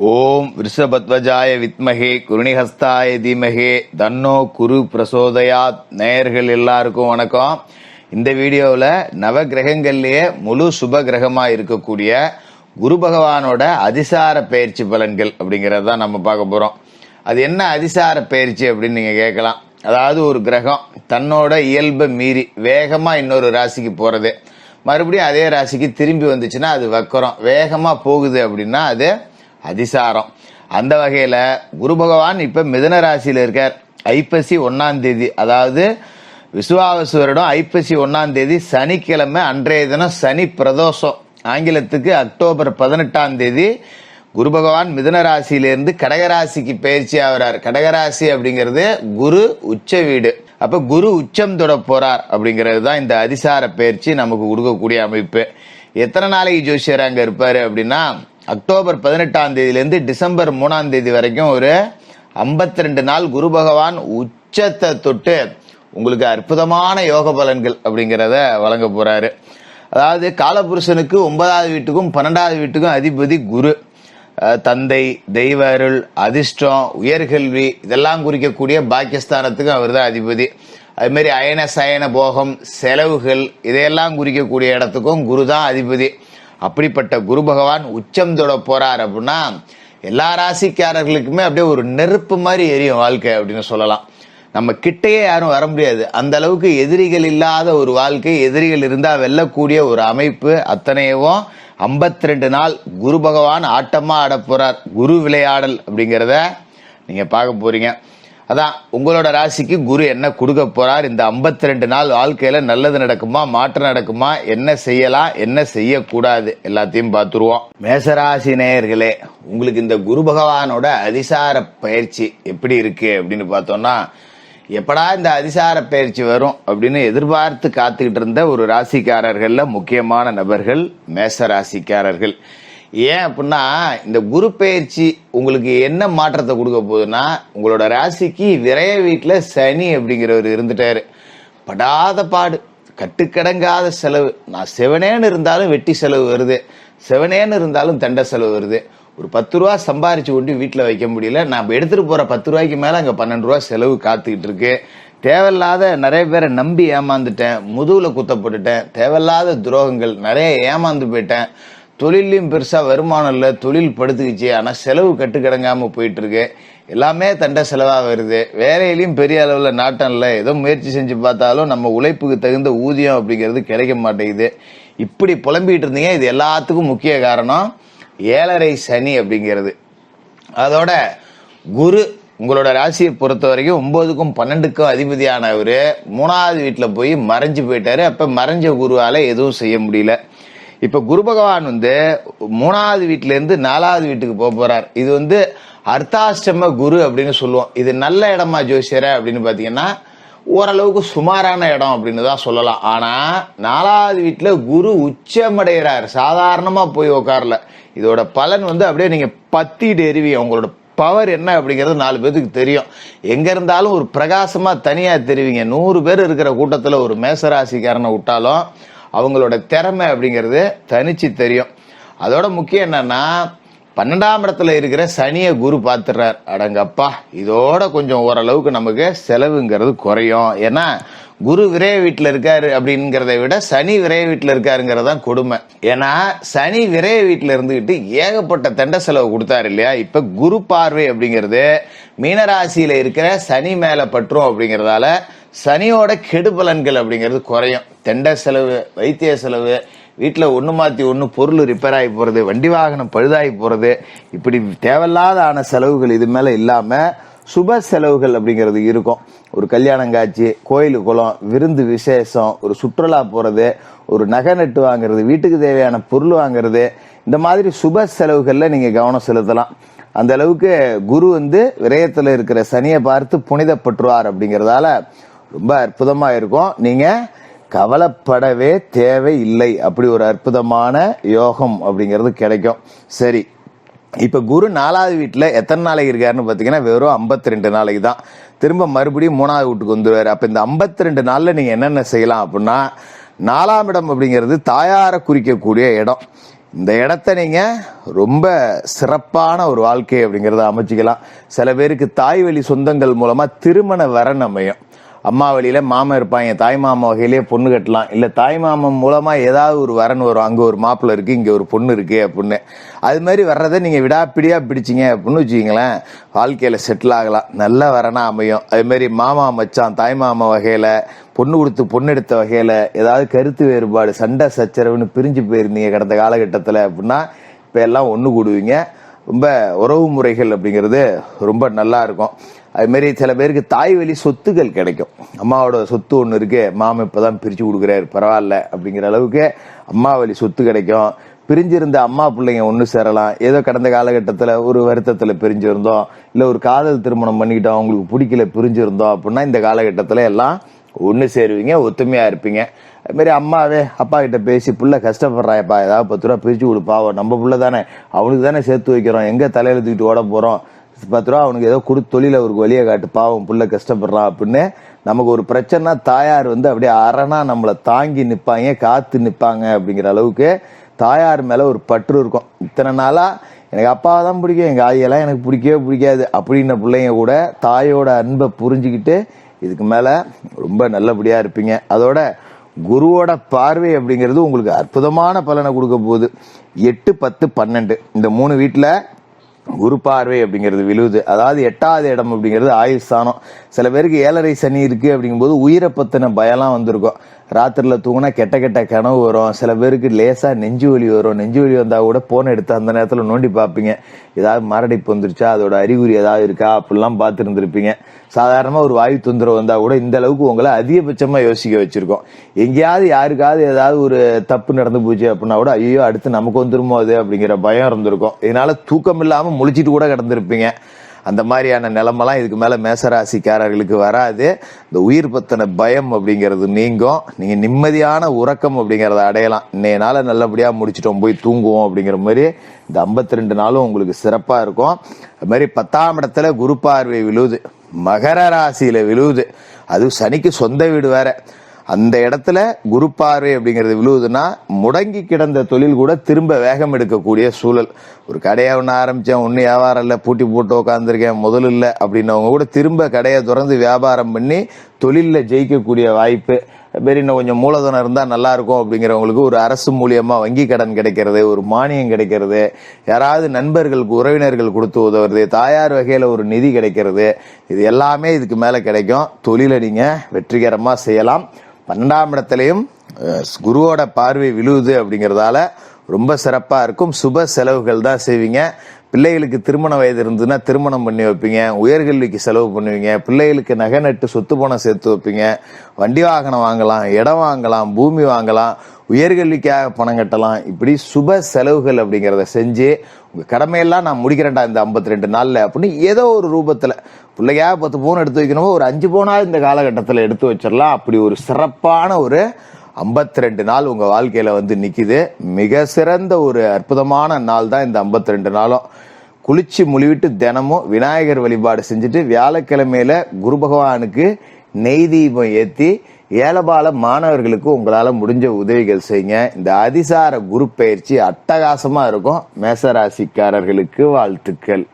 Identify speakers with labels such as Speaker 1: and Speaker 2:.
Speaker 1: ஓம் விருஷபத்வஜாய வித்மகே குருணிஹஸ்தாய தீமகே தன்னோ குரு பிரசோதயாத். நேயர்கள் எல்லாருக்கும் வணக்கம். இந்த வீடியோவில் நவகிரகங்கள்லேயே முழு சுப கிரகமாக இருக்கக்கூடிய குரு பகவானோட அதிசார பயிற்சி பலன்கள் அப்படிங்கிறது தான் நம்ம பார்க்க போகிறோம். அது என்ன அதிசார பயிற்சி அப்படின்னு நீங்கள் கேட்கலாம். அதாவது ஒரு கிரகம் தன்னோட இயல்பை மீறி வேகமாக இன்னொரு ராசிக்கு போகிறது, மறுபடியும் அதே ராசிக்கு திரும்பி வந்துச்சுன்னா அது வக்கரம். வேகமாக போகுது அப்படின்னா அது அதிசாரம். அந்த வகையில குரு பகவான் இப்ப மிதுன ராசியில இருக்கார். ஐப்பசி 1ஆம் தேதி, அதாவது விசுவாவசு வருடம் ஐப்பசி 1ஆம் தேதி சனிக்கிழமை அன்றைய தினம் சனி பிரதோஷம். ஆங்கிலத்துக்கு அக்டோபர் 18ஆம் தேதி குரு பகவான் மிதுன ராசியிலிருந்து கடகராசிக்கு பயிற்சி ஆகிறார். கடகராசி அப்படிங்கிறது குரு உச்ச வீடு. அப்ப குரு உச்சம் தொட போறார் அப்படிங்கிறது தான் இந்த அதிசார பயிற்சி நமக்கு கொடுக்கக்கூடிய அமைப்பு. எத்தனை நாளைக்கு ஜோசியர் அங்க இருப்பாரு அப்படின்னா, அக்டோபர் 18ஆம் தேதியிலிருந்து டிசம்பர் 3ஆம் தேதி வரைக்கும் ஒரு 52 நாள் குரு பகவான் உச்சத்தை தொட்டு உங்களுக்கு அற்புதமான யோக பலன்கள் அப்படிங்கிறத வழங்க போறாரு. அதாவது காலபுருஷனுக்கு 9வது வீட்டுக்கும் 12வது வீட்டுக்கும் அதிபதி குரு. தந்தை, தெய்வ அருள், அதிர்ஷ்டம், உயர்கல்வி இதெல்லாம் குறிக்கக்கூடிய பாக்கியஸ்தானத்துக்கும் அவர் தான் அதிபதி. அது மாதிரி அயன சயன போகம், செலவுகள் இதையெல்லாம் குறிக்கக்கூடிய இடத்துக்கும் குரு தான் அதிபதி. அப்படிப்பட்ட குரு பகவான் உச்சம் தொட போறார் அப்படின்னா எல்லா ராசிக்காரர்களுக்குமே அப்படியே ஒரு நெருப்பு மாதிரி எரியும் வாழ்க்கை அப்படின்னு சொல்லலாம். நம்ம கிட்டையே யாரும் வர முடியாது. அந்த அளவுக்கு எதிரிகள் இல்லாத ஒரு வாழ்க்கை, எதிரிகள் இருந்தா வெல்லக்கூடிய ஒரு அமைப்பு. அத்தனையவும் 52 நாள் குரு பகவான் ஆட்டமா ஆட போறார். குரு விளையாடல் அப்படிங்கிறத நீங்க பார்க்க போறீங்க. அதான் உங்களோட ராசிக்கு குரு என்ன கொடுக்க போறார், இந்த 52 நாள் வாழ்க்கையில நல்லது நடக்குமா, மாற்றம் நடக்குமா, என்ன செய்யலாம், என்ன செய்யக்கூடாது, எல்லாத்தையும் பார்த்துருவோம். மேசராசி நேயர்களே, உங்களுக்கு இந்த குரு பகவானோட அதிசார பயிற்சி எப்படி இருக்கு அப்படின்னு பார்த்தோம்னா, எப்படா இந்த அதிசார பயிற்சி வரும் அப்படின்னு எதிர்பார்த்து காத்துக்கிட்டு இருந்த ஒரு ராசிக்காரர்கள்ல முக்கியமான நபர்கள் மேசராசிக்காரர்கள். ஏன் அப்படின்னா, இந்த குரு பயிற்சி உங்களுக்கு என்ன மாற்றத்தை கொடுக்க போகுதுன்னா, உங்களோட ராசிக்கு விரைய வீட்டுல சனி அப்படிங்கிறவர் இருந்துட்டாரு. படாத பாடு, கட்டுக்கடங்காத செலவு. நான் செவனேன்னு இருந்தாலும் வெட்டி செலவு வருது, செவனேன்னு இருந்தாலும் தண்ட செலவு வருது. ஒரு 10 ரூபா சம்பாரிச்சு கொண்டு வீட்டுல வைக்க முடியல. நான் எடுத்துட்டு போற 10 ரூபாய்க்கு மேல அங்க 12 ரூபா செலவு காத்துக்கிட்டு இருக்கு. தேவையில்லாத நிறைய பேரை நம்பி ஏமாந்துட்டேன், முதுகுல குத்தப்பட்டுட்டேன், தேவையில்லாத துரோகங்கள், நிறைய ஏமாந்து போயிட்டேன். தொழிலையும் பெருசா வருமானம் இல்லை, தொழில் படுத்துக்கிச்சு, ஆனா செலவு கட்டுக்கடங்காம போயிட்டு இருக்கு. எல்லாமே தண்ட செலவா வருது. வேலையிலையும் பெரிய அளவுல நாட்டம் இல்லை. ஏதோ முயற்சி செஞ்சு பார்த்தாலும் நம்ம உழைப்புக்கு தகுந்த ஊதியம் அப்படிங்கிறது கிடைக்க மாட்டேங்குது. இப்படி புலம்பிட்டு இருந்தீங்க. இது எல்லாத்துக்கும் முக்கிய காரணம் 7.5 சனி அப்படிங்கிறது. அதோட குரு உங்களோட ராசியை பொறுத்த வரைக்கும் 9க்கும் 12க்கும் அதிபதியானவரு 3வது வீட்டுல போய் மறைஞ்சு போயிட்டாரு. அப்ப மறைஞ்ச குருவால எதுவும் செய்ய முடியல. இப்ப குரு பகவான் 3வது வீட்டுல இருந்து 4வது வீட்டுக்கு போறார். இது அர்த்தாஷ்டம குரு அப்படின்னு சொல்லுவோம். இது நல்ல இடமா ஜோசியர அப்படின்னு பாத்தீங்கன்னா, ஓரளவுக்கு சுமாரான இடம் அப்படின்னு தான் சொல்லலாம். ஆனா 4வது வீட்டுல குரு உச்சமடைகிறார். சாதாரணமா போய் உட்காரல. இதோட பலன் அப்படியே நீங்க பத்திட்டு எறிவீங்க. உங்களோட பவர் என்ன அப்படிங்கிறது 4 பேருக்கு தெரியும். எங்க இருந்தாலும் ஒரு பிரகாசமா தனியா தெரிவிங்க. 100 பேர் இருக்கிற கூட்டத்துல ஒரு மேசராசிக்காரனை விட்டாலும் அவங்களோட திறமை அப்படிங்கிறது தனிச்சு தெரியும். அதோட முக்கியம் என்னன்னா, 12ஆம் இடத்துல இருக்கிற சனியை குரு பார்த்துடுறார். அடங்கப்பா, இதோட கொஞ்சம் ஓரளவுக்கு நமக்கு செலவுங்கிறது குறையும். ஏன்னா குரு விரைய வீட்டுல இருக்காரு அப்படிங்கிறத விட சனி விரைய வீட்டுல இருக்காருங்கிறதான் கொடுமை. ஏன்னா சனி விரைய வீட்டுல இருந்துகிட்டு ஏகப்பட்ட தண்ட செலவு கொடுத்தாரு இல்லையா. இப்ப குரு பார்வை அப்படிங்கிறது மீனராசியில இருக்கிற சனி மேல பற்றும். அப்படிங்கறதால சனியோட கெடு பலன்கள் அப்படிங்கிறது குறையும். தெண்ட செலவு, வைத்திய செலவு, வீட்டுல ஒண்ணு மாத்தி ஒண்ணு பொருள் ரிப்பேர் ஆகி போறது, வண்டி வாகனம் பழுதாகி போறது, இப்படி தேவையில்லாத ஆன செலவுகள் இது மேல இல்லாம சுப செலவுகள் அப்படிங்கிறது இருக்கும். ஒரு கல்யாணம் காட்சி, கோயில் குளம், விருந்து விசேஷம், ஒரு சுற்றுலா போறது, ஒரு நகை நட்டு வாங்குறது, வீட்டுக்கு தேவையான பொருள் வாங்குறது, இந்த மாதிரி சுப செலவுகள்ல நீங்க கவனம் செலுத்தலாம். அந்த அளவுக்கு குரு விரயத்துல இருக்கிற சனியை பார்த்து புனிதப்பற்றுவார். அப்படிங்கறதால ரொம்ப அற்புதமா இருக்கும். நீங்க கவலைப்படவே தேவை இல்லை. அப்படி ஒரு அற்புதமான யோகம் அப்படிங்கிறது கிடைக்கும். சரி, இப்ப குரு 4வது வீட்டுல எத்தனை நாளைக்கு இருக்காருன்னு பாத்தீங்கன்னா வெறும் 52 நாளைக்கு தான். திரும்ப மறுபடியும் 3வது வீட்டுக்கு வந்துருவாரு. அப்ப இந்த 52 நாள்ல நீங்க என்னென்ன செய்யலாம் அப்படின்னா, 4ஆம் இடம் அப்படிங்கிறது தாயார குறிக்கக்கூடிய இடம். இந்த இடத்த நீங்க ரொம்ப சிறப்பான ஒரு வாழ்க்கை அப்படிங்கறத அமைச்சிக்கலாம். சில பேருக்கு தாய் வழி சொந்தங்கள் மூலமா திருமண வரன் அமையும். அம்மா வழியில மாமன் இருப்பாங்க, தாய் மாமா வகையிலேயே பொண்ணு கட்டலாம். இல்ல தாய் மாமன் மூலமா ஏதாவது ஒரு வரன் வரும், அங்க ஒரு மாப்பிள்ள இருக்கு, இங்க ஒரு பொண்ணு இருக்கு அப்படின்னு. அது மாதிரி வர்றதை நீங்க விடாப்பிடியா பிடிச்சிங்க அப்படின்னு வச்சுக்கீங்களேன், வாழ்க்கையில செட்டில் ஆகலாம், நல்ல வரனா அமையும். அது மாதிரி மாமா மச்சான் தாய் மாமா வகையில பொண்ணு கொடுத்து பொண்ணு எடுத்த வகையில ஏதாவது கருத்து வேறுபாடு சண்டை சச்சரவுன்னு பிரிஞ்சு போயிருந்தீங்க கடந்த காலகட்டத்துல அப்படின்னா இப்ப எல்லாம் ஒண்ணு கூடுவீங்க. ரொம்ப உறவு முறைகள் அப்படிங்கிறது ரொம்ப நல்லா இருக்கும். அது மாதிரி சில பேருக்கு தாய் வழி சொத்துக்கள் கிடைக்கும். அம்மாவோட சொத்து ஒண்ணு இருக்கு, மாமா இப்பதான் பிரிச்சு கொடுக்குறாரு, பரவாயில்ல அப்படிங்கிற அளவுக்கு அம்மா வழி சொத்து கிடைக்கும். பிரிஞ்சிருந்த அம்மா பிள்ளைங்க ஒண்ணு சேரலாம். ஏதோ கடந்த காலகட்டத்துல ஒரு வருத்தத்துல பிரிஞ்சிருந்தோம், இல்ல ஒரு காதல் திருமணம் பண்ணிக்கிட்டோம், அவங்களுக்கு பிடிக்கல பிரிஞ்சிருந்தோம் அப்படின்னா இந்த காலகட்டத்துல எல்லாம் ஒண்ணு சேருவீங்க, ஒத்துமையா இருப்பீங்க. அது மாதிரி அம்மாவே அப்பா கிட்ட பேசி புள்ள கஷ்டப்படுறாயப்பா, ஏதாவது 10 ரூபா பிரிச்சு கொடுப்பாவோ, நம்ம புள்ள தானே, அவனுக்கு தானே சேர்த்து வைக்கிறோம், எங்க தலையில தூக்கிட்டு ஓட போறோம், 10 ரூபா அவனுக்கு ஏதோ கொடுத்து தொழில அவருக்கு வழியை காட்டு, பாவம் புள்ள கஷ்டப்படுறான் அப்படின்னு நமக்கு ஒரு பிரச்சனை தாயார் அப்படியே அரணா நம்மளை தாங்கி நிப்பாங்க, காத்து நிப்பாங்க. அப்படிங்கிற அளவுக்கு தாயார் மேல ஒரு பற்று இருக்கும். இத்தனை நாளா எனக்கு அப்பாவை தான் பிடிக்கும், எங்க ஆயெல்லாம் எனக்கு பிடிக்கவே பிடிக்காது அப்படின்ன பிள்ளைங்க கூட தாயோட அன்பை புரிஞ்சுக்கிட்டு இதுக்கு மேல ரொம்ப நல்லபடியா இருப்பீங்க. அதோட குருவோட பார்வை அப்படிங்கிறது உங்களுக்கு அற்புதமான பலனை கொடுக்க போகுது. 8, 10, 12 இந்த 3 வீட்டுல குரு பார்வை அப்படிங்கிறது விழுவுது. அதாவது 8வது இடம் அப்படிங்கிறது ஆயுள் ஸ்தானம். சில பேருக்கு 7.5 சனி இருக்கு அப்படிங்கும்போது உயிரை பத்தின பயம்லாம் வந்திருக்கும். ராத்திரில தூங்கினா கெட்ட கெட்ட கனவு வரும். சில பேருக்கு லேசா நெஞ்சு வலி வரும். நெஞ்சு வலி வந்தா கூட போன் எடுத்து அந்த நேரத்துல நோண்டி பார்ப்பீங்க, ஏதாவது மாரடைப்பு வந்துருச்சா, அதோட அறிகுறி ஏதாவது இருக்கா அப்படிலாம் பார்த்து இருந்திருப்பீங்க. சாதாரணமா ஒரு வாயு தொந்தரவு வந்தா கூட இந்த அளவுக்கு உங்களை அதிகபட்சமா யோசிக்க வச்சிருக்கோம். எங்கேயாவது யாருக்காவது ஏதாவது ஒரு தப்பு நடந்து போச்சு அப்படின்னா கூட ஐயோ அடுத்து நமக்கு வந்துருமோ அது அப்படிங்கிற பயம் இருந்திருக்கும். இதனால தூக்கம் இல்லாம முழிச்சிட்டு கூட கிடந்திருப்பீங்க. அந்த மாதிரியான நிலைமெல்லாம் இதுக்கு மேல மேசராசிக்காரர்களுக்கு வராது. இந்த உயிர் பத்தின பயம் அப்படிங்கிறது நீங்கும். நீங்க நிம்மதியான உறக்கம் அப்படிங்கறத அடையலாம். இன்னைய நாள நல்லபடியா முடிச்சிட்டோம், போய் தூங்குவோம் அப்படிங்கிற மாதிரி இந்த 52 நாளும் உங்களுக்கு சிறப்பா இருக்கும். அது மாதிரி 10ஆம் இடத்துல குரு பார்வை விழுவுது, மகர ராசியில விழுவுது. அது சனிக்கு சொந்த வீடு வேற. அந்த இடத்துல குரு பார்வை அப்படிங்கிறது விழுவுதுன்னா முடங்கி கிடந்த தொழில் கூட திரும்ப வேகம் எடுக்கக்கூடிய சூழல். ஒரு கடையை ஒன்று ஆரம்பிச்சேன், ஒன்னும் வியாபாரம் இல்லை, பூட்டி போட்டு உட்காந்துருக்கேன், முதல் இல்லை அப்படின்னவங்க கூட திரும்ப கடையை திறந்து வியாபாரம் பண்ணி தொழில ஜெயிக்கக்கூடிய வாய்ப்பு. மாரி இன்னும் கொஞ்சம் மூலதனம் இருந்தா நல்லா இருக்கும் அப்படிங்கிறவங்களுக்கு ஒரு அரசு மூலியமா வங்கி கடன் கிடைக்கிறது, ஒரு மானியம் கிடைக்கிறது, யாராவது நண்பர்களுக்கு உறவினர்கள் கொடுத்து உதவுறது, தாயார் வகையில ஒரு நிதி கிடைக்கிறது, இது எல்லாமே இதுக்கு மேல கிடைக்கும். தொழிலை நீங்க வெற்றிகரமா செய்யலாம். 12ஆம் இடத்திலையும் குருவோட பார்வை விழுவுது அப்படிங்கறதால ரொம்ப சிறப்பா இருக்கும். சுப செலவுகள் தான் செய்வீங்க. பிள்ளைகளுக்கு திருமண வயது இருந்ததுன்னா திருமணம் பண்ணி வைப்பீங்க, உயர்கல்விக்கு செலவு பண்ணுவீங்க, பிள்ளைகளுக்கு நகை நட்டு சொத்து பணம் சேர்த்து வைப்பீங்க, வண்டி வாகனம் வாங்கலாம், இடம் வாங்கலாம், பூமி வாங்கலாம், உயர்கல்விக்காக பணம் கட்டலாம். இப்படி சுப செலவுகள் அப்படிங்கிறத செஞ்சு உங்க கடமையெல்லாம் நான் முடிக்கிறேன்டா இந்த 52 நாள்ல அப்படின்னு ஏதோ ஒரு ரூபத்துல பிள்ளையா 10 பவுன் எடுத்து வைக்கணுமோ ஒரு 5 பவுனாவது இந்த காலகட்டத்தில் எடுத்து வச்சிடலாம். அப்படி ஒரு சிறப்பான ஒரு 52 நாள் உங்க வாழ்க்கையில நிக்குது. மிக சிறந்த ஒரு அற்புதமான நாள் தான் இந்த 52 நாளும். குளிச்சு முழிவிட்டு தினமும் விநாயகர் வழிபாடு செஞ்சுட்டு வியாழக்கிழமையில குரு பகவானுக்கு நெய் தீபம் ஏத்தி ஏலபால மாணவர்களுக்கு உங்களால முடிஞ்ச உதவிகள் செய்யுங்க. இந்த அதிசார குரு பயிற்சி அட்டகாசமா இருக்கும். மேசராசிக்காரர்களுக்கு வாழ்த்துக்கள்.